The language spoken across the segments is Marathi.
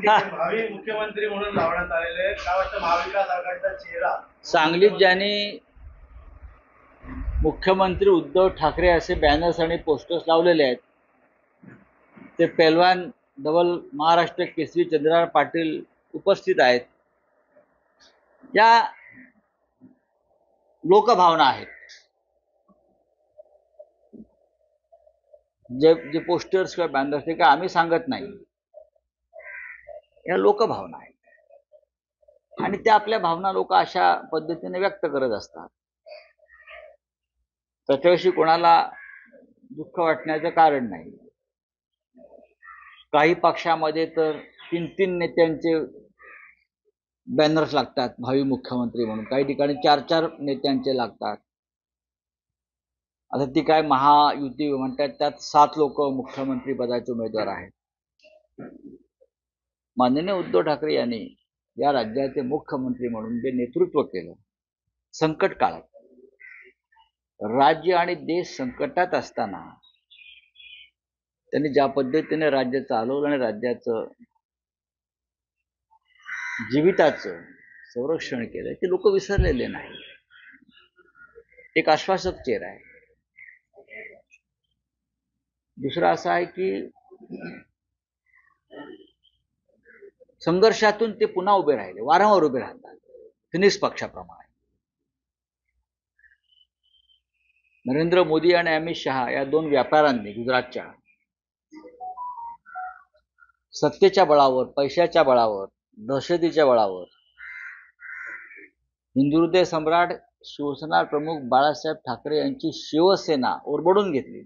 भावी मुख्यमंत्री म्हणून लावण्यात आलेले काय वाटतं महाविकास आघाडीचा चेहरा सांगलीत ज्यांनी मुख्यमंत्री उद्धव ठाकरे असे बॅनर्स आणि पोस्टर्स लावलेले आहेत ते पेलवान डबल महाराष्ट्र केसरी चंद्रकांत पाटील उपस्थित आहेत. या लोकभावना आहेत. जे पोस्टर्स किंवा बॅनर्स ते काय आम्ही सांगत नाही, या लोकभावना आहेत आणि त्या आपल्या भावना लोक अशा पद्धतीने व्यक्त करत असतात. त्याच्याविषयी कोणाला दुःख वाटण्याचं कारण नाही. काही पक्षामध्ये तर 3-3 नेत्यांचे बॅनर्स लागतात भावी मुख्यमंत्री म्हणून, काही ठिकाणी 4-4 नेत्यांचे लागतात. आता ती काय महायुती म्हणतात, त्यात 7 लोक मुख्यमंत्री पदाचे उमेदवार आहेत. माननीय उद्धव ठाकरे यांनी या राज्याचे मुख्यमंत्री म्हणून जे नेतृत्व केलं संकट काळात, राज्य आणि देश संकटात असताना त्यांनी ज्या पद्धतीने राज्य चालवलं आणि राज्याचं जीविताचं संरक्षण केलं ते लोक विसरलेले नाही. एक आश्वासक चेहरा आहे. दुसरा असा आहे की संघर्षातून ते पुन्हा उभे राहिले, वारंवार उभे राहतात फिनिक्स पक्षाप्रमाणे. नरेंद्र मोदी आणि अमित शहा या 2 व्यापाऱ्यांनी गुजरातच्या सत्तेच्या बळावर, पैशाच्या बळावर, दहशतीच्या बळावर हिंदुहृदय सम्राट शिवसेना प्रमुख बाळासाहेब ठाकरे यांची शिवसेना ओरबडून घेतली.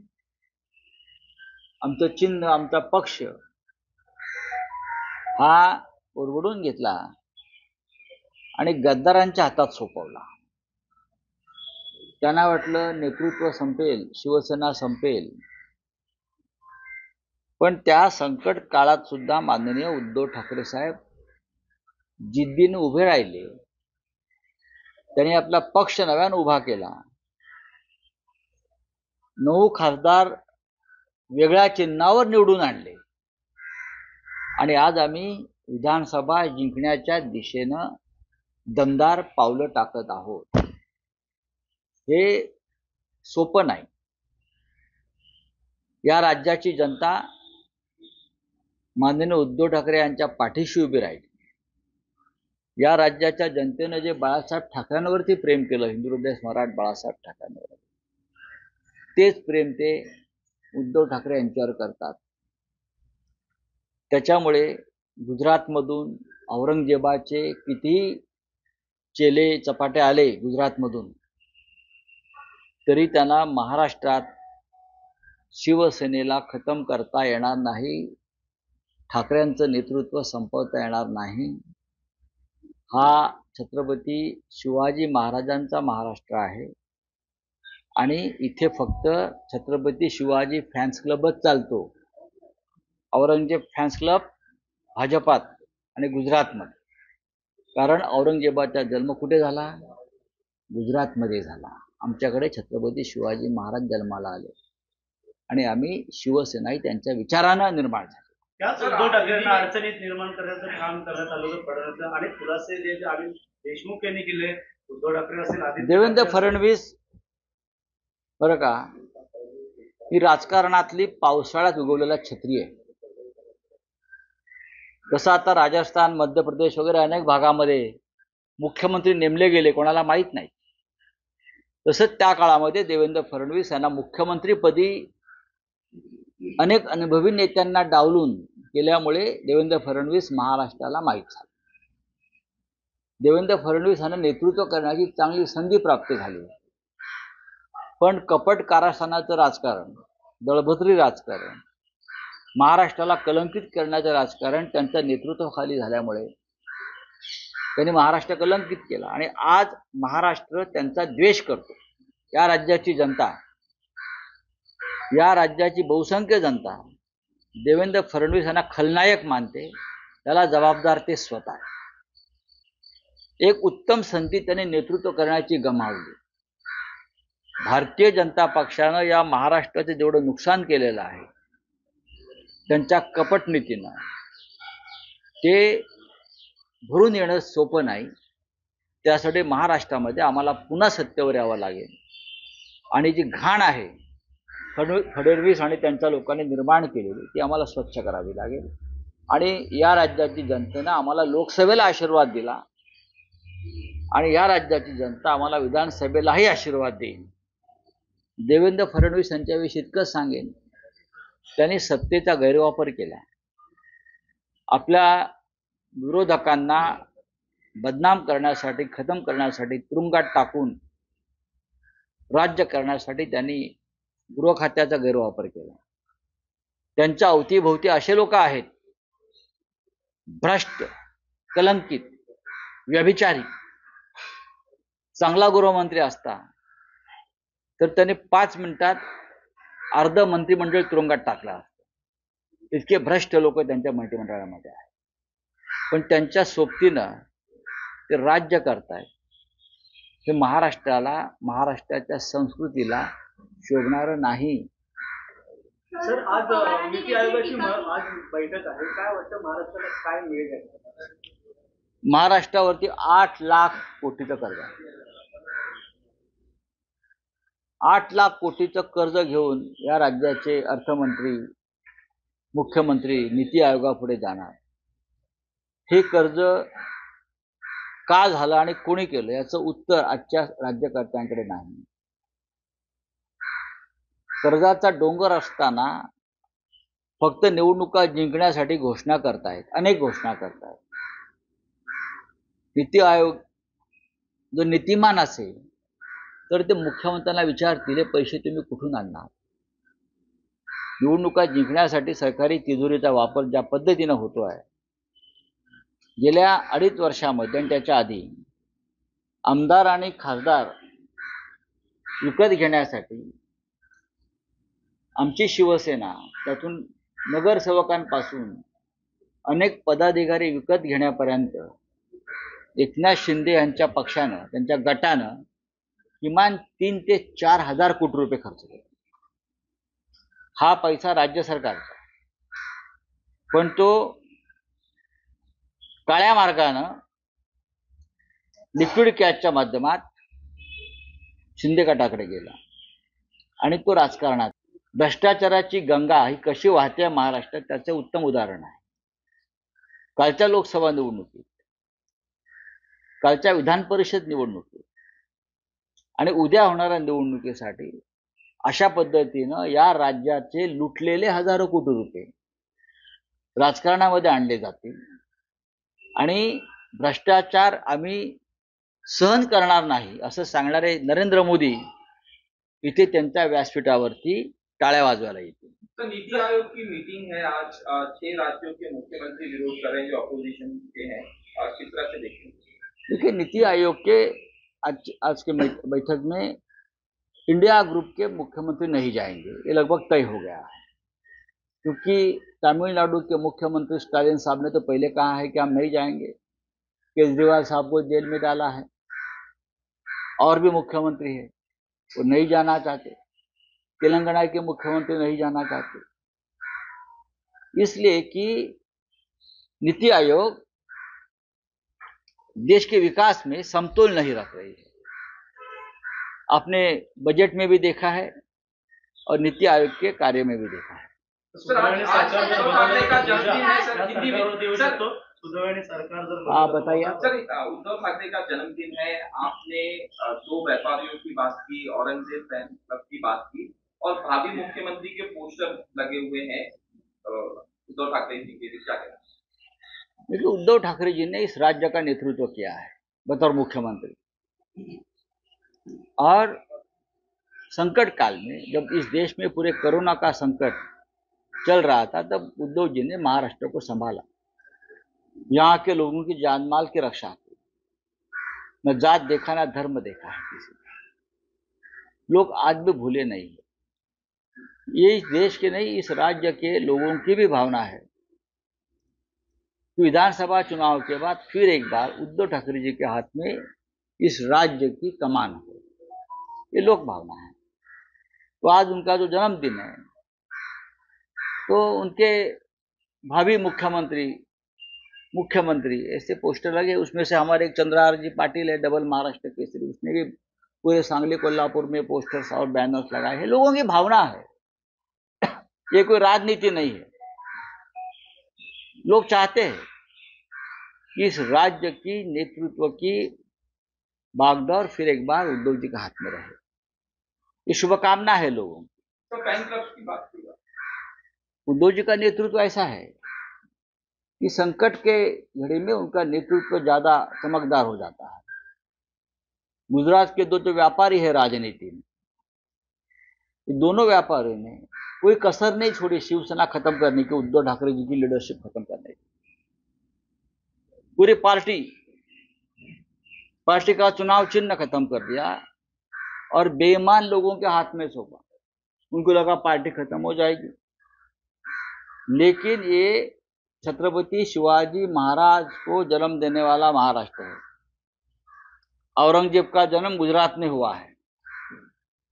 आमचं चिन्ह, आमचा पक्ष हा ओरबडून घेतला आणि गद्दारांच्या हातात सोपवला. त्यांना वाटलं नेतृत्व संपेल, शिवसेना संपेल. पण त्या संकट काळात सुद्धा माननीय उद्धव ठाकरे साहेब जिद्दीने उभे राहिले. त्यांनी आपला पक्ष नव्याने उभा केला. 9 खासदार वेगळ्या चिन्हावर निवडून आणले आणि आज आम्ही विधानसभा जिंकण्याच्या दिशेनं दमदार पावलं टाकत आहोत. हे सोपं नाही. या राज्याची जनता माननीय उद्धव ठाकरे यांच्या पाठीशी उभी राहिली. या राज्याच्या जनतेनं जे बाळासाहेब ठाकरेंवरती प्रेम केलं, हिंदुहृदय सम्राट बाळासाहेब ठाकरेंवर, तेच प्रेम ते उद्धव ठाकरे यांच्यावर करतात. त्याच्यामुळे गुजरातमधून औरंगजेबाचे कितीही चेले चपाटे आले गुजरातमधून, तरी त्यांना महाराष्ट्रात शिवसेनेला खतम करता येणार नाही, ठाकरेंचं नेतृत्व संपवता येणार नाही. हा छत्रपती शिवाजी महाराजांचा महाराष्ट्र आहे आणि इथे फक्त छत्रपती शिवाजी फॅन्स क्लबच चालतो. औरंगजेब फॅन्स क्लब भाजपात आणि गुजरातमध्ये. कारण औरंगजेबाचा जन्म कुठे झाला? गुजरातमध्ये झाला. आमच्याकडे छत्रपती शिवाजी महाराज जन्माला आले आणि आम्ही शिवसेनाही त्यांच्या विचारानं निर्माण झाली. त्याच उद्धव ठाकरेंना अडचणीत निर्माण करण्याचं काम करण्यात आलं होतं. अनेक खुलासे जे अनिल देशमुख यांनी केले, उद्धव ठाकरे असेल, देवेंद्र फडणवीस, बरं का, ही राजकारणातली पावसाळ्यात उगवलेला छत्री आहे. कसं आता राजस्थान, मध्य प्रदेश वगैरे अनेक भागामध्ये मुख्यमंत्री नेमले गेले, कोणाला माहीत नाही. तसंच त्या काळामध्ये देवेंद्र फडणवीस यांना मुख्यमंत्रीपदी अनेक अनुभवी नेत्यांना डावलून केल्यामुळे देवेंद्र फडणवीस महाराष्ट्राला माहीत झाले. देवेंद्र फडणवीस यांना नेतृत्व करण्याची चांगली संधी प्राप्त झाली. पण कपट कारस्थानाचं राजकारण, दळभद्री राजकारण, महाराष्ट्राला कलंकित करण्याचं राजकारण त्यांच्या नेतृत्वाखाली झाल्यामुळे त्यांनी महाराष्ट्र कलंकित केला आणि आज महाराष्ट्र त्यांचा द्वेष करतो. या राज्याची जनता, या राज्याची बहुसंख्य जनता देवेंद्र फडणवीस यांना खलनायक मानते. त्याला जबाबदार ते स्वतः. एक उत्तम संधी त्यांनी नेतृत्व करण्याची गमावली. भारतीय जनता पक्षानं या महाराष्ट्राचं जेवढं नुकसान केलेलं आहे त्यांच्या कपट नीतीनं, ते भरून येणं सोपं नाही. त्यासाठी महाराष्ट्रामध्ये आम्हाला पुन्हा सत्तेवर यावं लागेल आणि जी घाण आहे फडणवीस आणि त्यांच्या लोकांनी निर्माण केलेली ती आम्हाला स्वच्छ करावी लागेल. आणि या राज्याची जनतेनं आम्हाला लोकसभेला आशीर्वाद दिला आणि या राज्याची जनता आम्हाला विधानसभेलाही आशीर्वाद देईल. देवेंद्र फडणवीस यांच्याविषयी इतकंच सांगेन, त्यांनी सत्तेचा गैरवापर केला. आपल्या विरोधकांना बदनाम करण्यासाठी, खतम करण्यासाठी, तुरुंगात टाकून राज्य करण्यासाठी त्यांनी गृह खात्याचा गैरवापर केला. त्यांच्या अवतीभोवती असे लोक आहेत भ्रष्ट, कलंकित, व्यभिचारी. चांगला गृहमंत्री असता तर त्याने 5 मिनिटात अर्ध मंत्रिमंडळ तुरुंगात टाकला असतं. इतके भ्रष्ट लोक त्यांच्या मंत्रिमंडळामध्ये आहेत. पण त्यांच्या सोबतीनं ते राज्य करतायत. हे महाराष्ट्राला, महाराष्ट्राच्या संस्कृतीला शोभणारं नाही. सर, आज नीती आयोगाची आज बैठक आहे. काय वाटतं महाराष्ट्राला काय मिळेल? महाराष्ट्रावरती 8 लाख कोटीचं कर्ज आहे. 8 लाख कोटीचं कर्ज घेऊन या राज्याचे अर्थमंत्री, मुख्यमंत्री नीती आयोगापुढे जाणार. हे कर्ज का झालं आणि कोणी केलं याचं उत्तर आजच्या राज्यकर्त्यांकडे नाही. कर्जाचा डोंगर असताना फक्त निवडणुका जिंकण्यासाठी घोषणा करतायत, अनेक घोषणा करतायत. नीती आयोग जो नीतिमान असेल तर ते मुख्यमंत्र्यांना विचारतील, हे पैसे तुम्ही कुठून आणणार? निवडणुका जिंकण्यासाठी सरकारी तिजोरीचा वापर ज्या पद्धतीनं होतो आहे, गेल्या 2.5 वर्षामध्ये आणि त्याच्या आधी आमदार आणि खासदार विकत घेण्यासाठी आमची शिवसेना, त्यातून नगरसेवकांपासून अनेक पदाधिकारी विकत घेण्यापर्यंत एकनाथ शिंदे यांच्या पक्षानं, त्यांच्या गटानं किमान 3 ते 4 हजार कोटी रुपये खर्च केले. हा पैसा राज्य सरकारचा, पण तो काळ्या मार्गानं लिक्विड कॅशच्या माध्यमात शिंदे गटाकडे गेला आणि तो राजकारणात भ्रष्टाचाराची गंगा ही कशी वाहते महाराष्ट्रात त्याचे उत्तम उदाहरण आहे. कालच्या लोकसभा निवडणुकीत, कालच्या विधान परिषद निवडणुकीत आणि उद्या होणाऱ्या निवडणुकीसाठी अशा पद्धतीनं या राज्याचे लुटलेले हजारो कोटी रुपये राजकारणामध्ये आणले जातील आणि भ्रष्टाचार आम्ही सहन करणार नाही असं सांगणारे नरेंद्र मोदी इथे त्यांच्या व्यासपीठावरती टाळ्या वाजवायला येतील. तो नीति आयोग की मीटिंग है आज, 6 राज्यों के मुख्यमंत्री विरोध कर रहे हैं जो अपोजिशन के हैं, किस तरह से देखेंगे? देखिए, नीति आयोग के आज के बैठक में इंडिया ग्रुप के मुख्यमंत्री नहीं जाएंगे, ये लगभग तय हो गया है. क्योंकि तमिलनाडु के मुख्यमंत्री स्टालिन साहब ने तो पहले कहा है कि हम नहीं जाएंगे. केजरीवाल साहब को जेल में डाला है. और भी मुख्यमंत्री है वो नहीं जाना चाहते. तेलंगाना के मुख्यमंत्री नहीं जाना चाहते, इसलिए कि नीति आयोग देश के विकास में समतोल नहीं रख रही है. आपने बजट में भी देखा है और नीति आयोग के कार्य में भी देखा है. हाँ, बताइए. सर, उद्धव ठाकरे का जन्मदिन है. आपने 2 व्यापारियों की बात की, औरंगजेब फैन क्लब की बात की और भावी मुख्यमंत्री के पोस्टर लगे हुए हैं उद्धव ठाकरे जी के. क्या कहना? देखिए, उद्धव ठाकरे जी ने इस राज्य का नेतृत्व किया है बतौर मुख्यमंत्री, और संकट काल में जब इस देश में पूरे कोरोना का संकट चल रहा था तब उद्धव जी ने महाराष्ट्र को संभाला. यहाँ के लोगों की जान माल की रक्षा की. न जात देखा न धर्म देखा है किसी का. लोग आज भी भूले नहीं है. ये इस देश के नहीं, इस राज्य के लोगों की भी भावना है कि विधानसभा चुनाव के बाद फिर एक बार उद्धव ठाकरे जी के हाथ में इस राज्य की कमान हो. ये लोक भावना है. तो आज उनका जो जन्मदिन है तो उनके भावी मुख्यमंत्री मुख्यमंत्री, ऐसे पोस्टर लगे। उसमें से हमारे एक चंद्रहार जी पाटिल है, डबल महाराष्ट्र केसरी, उसने भी पूरे सांगली कोल्हापुर में पोस्टर्स और बैनर्स लगाए हैं। लोगों की भावना है, ये कोई राजनीति नहीं है। लोग चाहते हैं कि इस राज्य की नेतृत्व की बागडोर फिर एक बार उद्धव जी के हाथ में रहे। ये शुभकामना है लोगों की। तो फैन क्लब की बात की। उद्धव जी का नेतृत्व ऐसा है कि संकट के घड़ी में उनका नेतृत्व ज्यादा चमकदार हो जाता है। गुजरात के दो जो व्यापारी है राजनीति में, दोनों व्यापारियों ने कोई कसर नहीं छोड़ी शिवसेना खत्म करने की, उद्धव ठाकरे जी की लीडरशिप खत्म करने की। पूरी पार्टी का चुनाव चिन्ह खत्म कर दिया और बेईमान लोगों के हाथ में सौंपा। उनको लगा पार्टी खत्म हो जाएगी, लेकिन ये छत्रपति शिवाजी महाराज को जन्म देने वाला महाराष्ट्र है। औरंगजेब का जन्म गुजरात में हुआ है,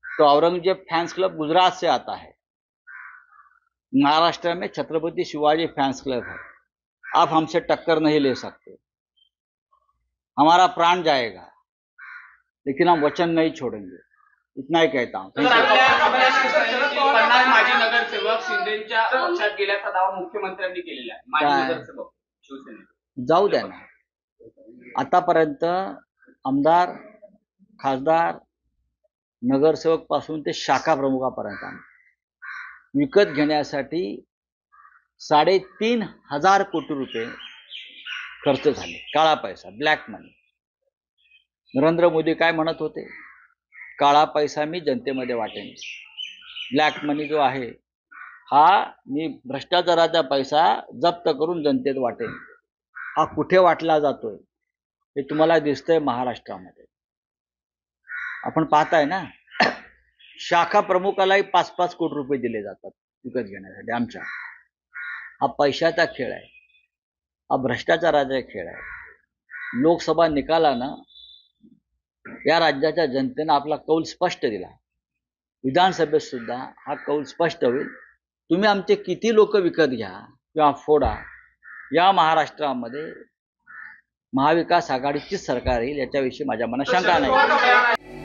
तो औरंगजेब फैंस क्लब गुजरात से आता है। महाराष्ट्र में छत्रपति शिवाजी फैंस क्लब है। आप हमसे टक्कर नहीं ले सकते। हमारा प्राण जाएगा, लेकिन हम वचन नहीं छोड़ेंगे। इतना ही कहता हूं। माजी नगरसेवक शिंदेच्या पक्षात गेल्याचा दावा मुख्यमंत्र्यांनी केलेला आहे। माजी नगरसेवक शिवसेनेचे जाऊ द्या ना। आतापर्यंत आमदार, खासदार, नगरसेवक पासून ते शाखा प्रमुखापर्यंत विकत घेण्यासाठी 3,500 कोटी रुपये खर्च झाले। काळा पैसा, ब्लॅक मनी। नरेंद्र मोदी काय म्हणत होते? काळा पैसा मी जनतेमध्ये वाटेन, ब्लॅक मनी जो आहे हा मी भ्रष्टाचाराचा पैसा जप्त करून जनतेत वाटेन। हा कुठे वाटला जातोय हे तुम्हाला दिसतंय महाराष्ट्रामध्ये। आपण पाहताय ना, शाखा प्रमुखालाही 5-5 कोटी रुपये दिले जातात विकत घेण्यासाठी आमच्या। हा पैशाचा खेळ आहे, हा भ्रष्टाचाराचा खेळ आहे। लोकसभा निकालानं या राज्याच्या जनतेनं आपला कौल स्पष्ट दिला। विधानसभेत सुद्धा हा कौल स्पष्ट होईल। तुम्ही आमचे किती लोक विकत घ्या किंवा फोडा, या महाराष्ट्रामध्ये महाविकास आघाडीची सरकार येईल याच्याविषयी माझ्या मनात शंका नाही।